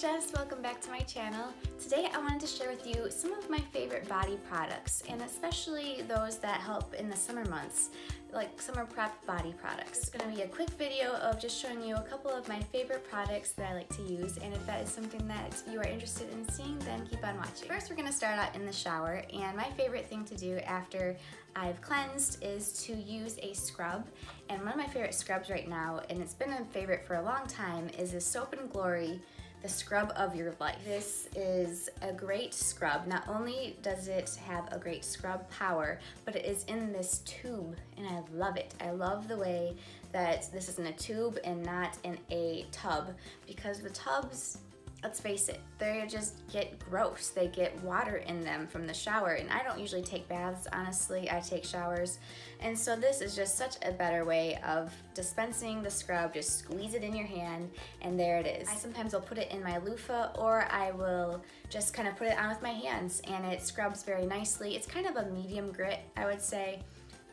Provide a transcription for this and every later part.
Jess, welcome back to my channel. Today I wanted to share with you some of my favorite body products, and especially those that help in the summer months, like summer prep body products. It's going to be a quick video of just showing you a couple of my favorite products that I like to use, and if that is something that you are interested in seeing, then keep on watching. First, we're going to start out in the shower, and my favorite thing to do after I've cleansed is to use a scrub. And one of my favorite scrubs right now, and it's been a favorite for a long time, is the Soap & Glory, the scrub of your life. This is a great scrub. Not only does it have a great scrub power, but it is in this tube, and I love it. I love the way that this is in a tube and not in a tub, because the tubs, let's face it, they just get gross. They get water in them from the shower, and I don't usually take baths, honestly. I take showers, and so this is just such a better way of dispensing the scrub. Just squeeze it in your hand, and there it is. I sometimes will put it in my loofah, or I will just kind of put it on with my hands, and it scrubs very nicely. It's kind of a medium grit, I would say.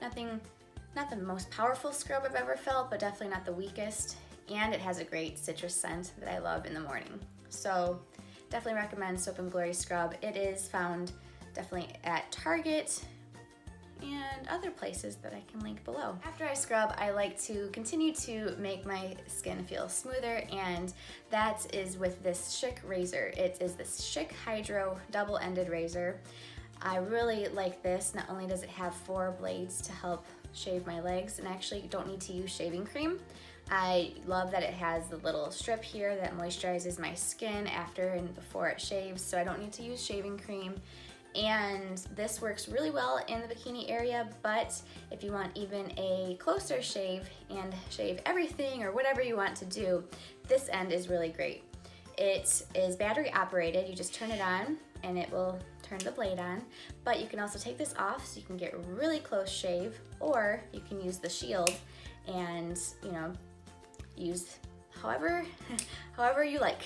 Not the most powerful scrub I've ever felt, but definitely not the weakest, and it has a great citrus scent that I love in the morning. So definitely recommend Soap & Glory Scrub. It is found definitely at Target and other places that I can link below. After I scrub, I like to continue to make my skin feel smoother, and that is with this Schick razor. It is this Schick Hydro double-ended razor. I really like this. Not only does it have 4 blades to help shave my legs, and I actually don't need to use shaving cream. I love that it has the little strip here that moisturizes my skin after and before it shaves, so I don't need to use shaving cream. And this works really well in the bikini area, but if you want even a closer shave and shave everything or whatever you want to do, this end is really great. It is battery operated. You just turn it on and it will turn the blade on, but you can also take this off so you can get really close shave, or you can use the shield and, you know, use however you like.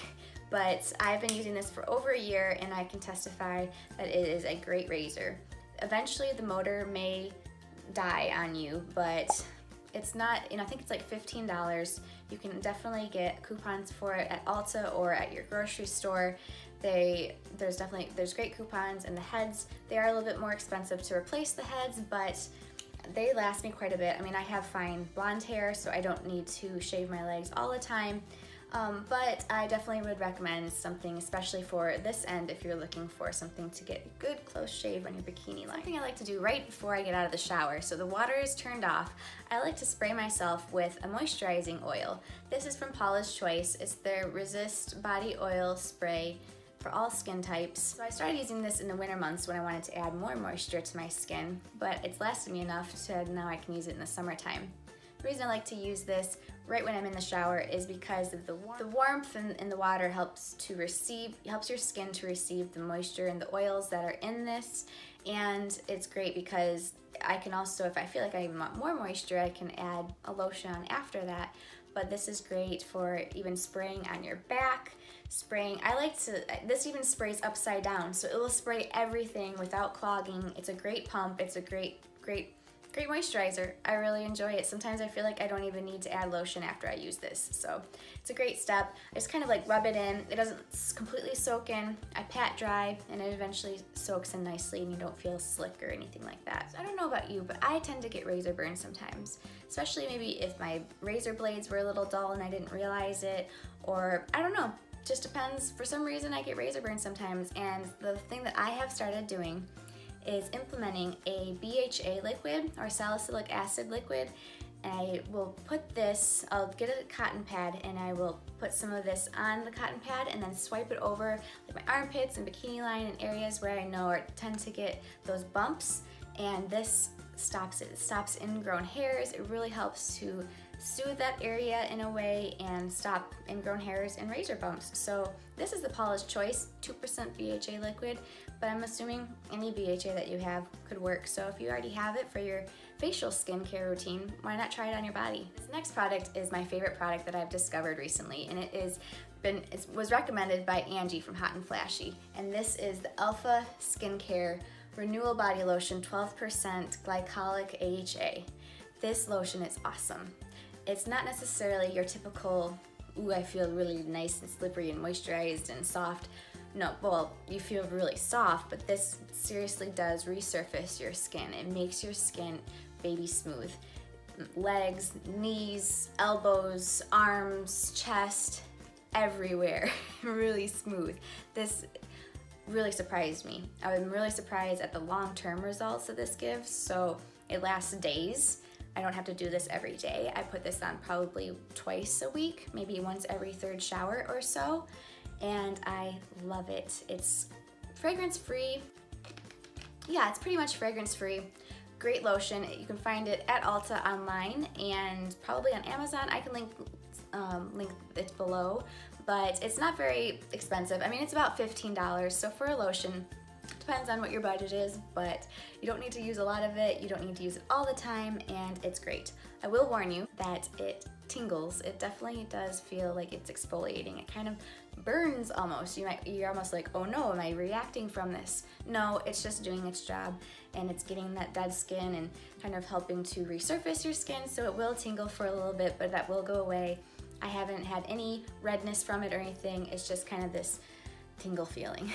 But I've been using this for over a year, and I can testify that it is a great razor. Eventually the motor may die on you, but it's not, you know, I think it's like $15. You can definitely get coupons for it at Ulta or at your grocery store. There's great coupons, and the heads, they are a little bit more expensive to replace the heads, but they last me quite a bit. I mean, I have fine blonde hair, so I don't need to shave my legs all the time. But I definitely would recommend something, especially for this end, if you're looking for something to get a good close shave on your bikini line. Something I like to do right before I get out of the shower, so the water is turned off, I like to spray myself with a moisturizing oil. This is from Paula's Choice. It's their Resist Body Oil Spray for all skin types. So I started using this in the winter months when I wanted to add more moisture to my skin, but it's lasted me enough to now I can use it in the summertime. The reason I like to use this right when I'm in the shower is because of the warmth in the water helps your skin to receive the moisture and the oils that are in this, and it's great because I can also, if I feel like I even want more moisture, I can add a lotion on after that. But this is great for even spraying on your back, this even sprays upside down, so it will spray everything without clogging. It's a great pump. It's a great moisturizer. I really enjoy it. Sometimes I feel like I don't even need to add lotion after I use this, so it's a great step. I just kind of like rub it in. It doesn't completely soak in. I pat dry, and it eventually soaks in nicely, and you don't feel slick or anything like that. So I don't know about you, but I tend to get razor burn sometimes, especially maybe if my razor blades were a little dull and I didn't realize it, or I don't know. Just depends. For some reason I get razor burn sometimes, and the thing that I have started doing is implementing a BHA liquid or salicylic acid liquid. I will put this, I'll get a cotton pad, and I will put some of this on the cotton pad and then swipe it over like my armpits and bikini line and areas where I know tend to get those bumps, and this stops it. It stops ingrown hairs. It really helps to soothe that area in a way and stop ingrown hairs and razor bumps. So this is the Paula's Choice 2% BHA liquid, but I'm assuming any BHA that you have could work. So if you already have it for your facial skincare routine, why not try it on your body? This next product is my favorite product that I've discovered recently, and it was recommended by Angie from Hot and Flashy, and this is the Alpha Skincare Renewal Body Lotion 12% Glycolic AHA. This lotion is awesome. It's not necessarily your typical ooh, I feel really nice and slippery and moisturized and soft. No, well, you feel really soft, but this seriously does resurface your skin. It makes your skin baby smooth. Legs, knees, elbows, arms, chest, everywhere, really smooth. This really surprised me. I'm really surprised at the long-term results that this gives. So it lasts days. I don't have to do this every day. I put this on probably twice a week, maybe once every third shower or so, and I love it. It's fragrance-free. Yeah, it's pretty much fragrance-free. Great lotion. You can find it at Ulta online and probably on Amazon. I can link it below, but it's not very expensive. I mean, it's about $15, so for a lotion, depends on what your budget is, but you don't need to use a lot of it, you don't need to use it all the time, and it's great. I will warn you that it tingles. It definitely does feel like it's exfoliating. It kind of burns almost. You're almost like, oh no, am I reacting from this? No, it's just doing its job, and it's getting that dead skin and kind of helping to resurface your skin, so it will tingle for a little bit, but that will go away. I haven't had any redness from it or anything. It's just kind of this tingle feeling.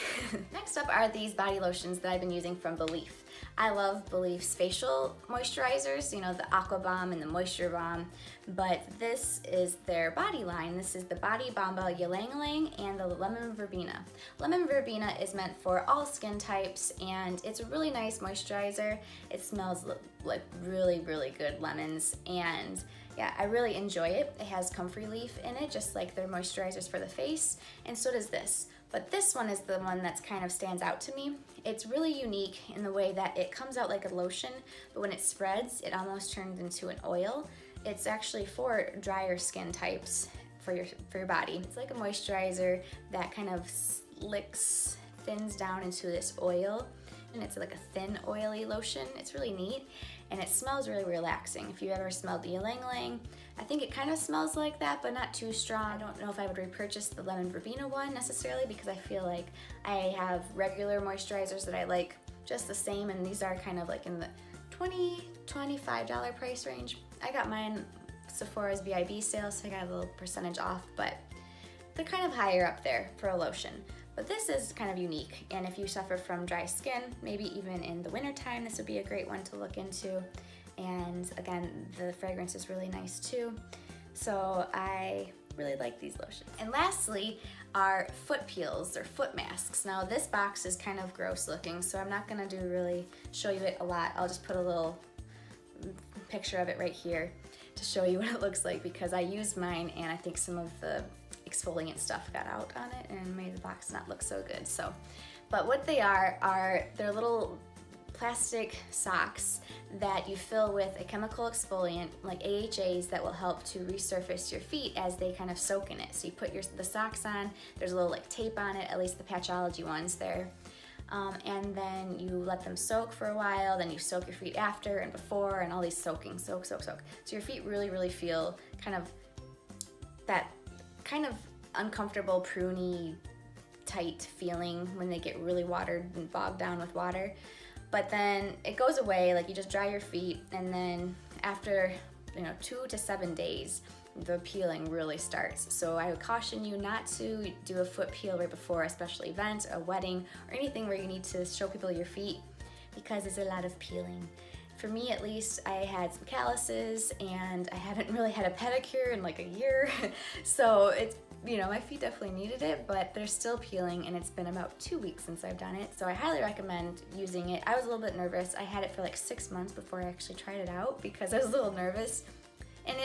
Next up are these body lotions that I've been using from Belif. I love Belif's facial moisturizers, you know, the Aqua Bomb and the Moisture Bomb, but this is their body line. This is the Body Bomba Ylang Ylang and the Lemon Verbena. Lemon Verbena is meant for all skin types, and it's a really nice moisturizer. It smells like really, really good lemons, and yeah, I really enjoy it. It has comfrey leaf in it, just like their moisturizers for the face, and so does this. But this one is the one that's kind of stands out to me. It's really unique in the way that it comes out like a lotion, but when it spreads, it almost turns into an oil. It's actually for drier skin types for your body. It's like a moisturizer that kind of slicks, thins down into this oil, and it's like a thin, oily lotion. It's really neat, and it smells really relaxing. If you ever smelled the Ylang Ylang, I think it kind of smells like that, but not too strong. I don't know if I would repurchase the Lemon Verbena one necessarily, because I feel like I have regular moisturizers that I like just the same, and these are kind of like in the $20–25 price range. I got mine Sephora's VIB sale, so I got a little percentage off, but they're kind of higher up there for a lotion. But this is kind of unique, and if you suffer from dry skin, maybe even in the winter time, this would be a great one to look into. And again, the fragrance is really nice too. So I really like these lotions. And lastly are foot peels or foot masks. Now this box is kind of gross looking, so I'm not gonna show you it a lot. I'll just put a little picture of it right here to show you what it looks like, because I used mine and I think some of the exfoliant stuff got out on it and made the box not look so good. So, but what they are they're little plastic socks that you fill with a chemical exfoliant like AHAs that will help to resurface your feet as they kind of soak in it. So you put the socks on, there's a little like tape on it, at least the Patchology ones there. And then you let them soak for a while, then you soak your feet after and before, and all these soaking, soak. So your feet really feel kind of that kind of uncomfortable, pruny, tight feeling when they get really watered and bogged down with water. But then it goes away, like you just dry your feet, and then after 2 to 7 days, the peeling really starts. So I would caution you not to do a foot peel right before a special event, a wedding, or anything where you need to show people your feet, because it's a lot of peeling. For me at least, I had some calluses and I haven't really had a pedicure in like a year. So it's, my feet definitely needed it, but they're still peeling, and it's been about 2 weeks since I've done it. So I highly recommend using it. I was a little bit nervous. I had it for like 6 months before I actually tried it out because I was a little nervous. And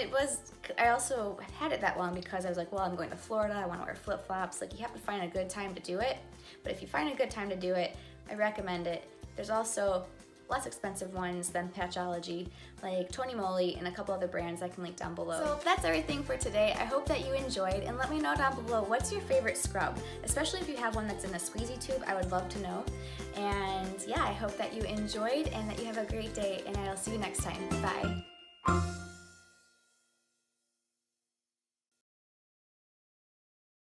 I also had it that long because I was like, well, I'm going to Florida, I want to wear flip-flops. Like, you have to find a good time to do it. But if you find a good time to do it, I recommend it. There's also less expensive ones than Patchology, like Tony Moly and a couple other brands I can link down below. So that's everything for today. I hope that you enjoyed, and let me know down below, what's your favorite scrub? Especially if you have one that's in a squeezy tube, I would love to know. And yeah, I hope that you enjoyed and that you have a great day, and I'll see you next time. Bye.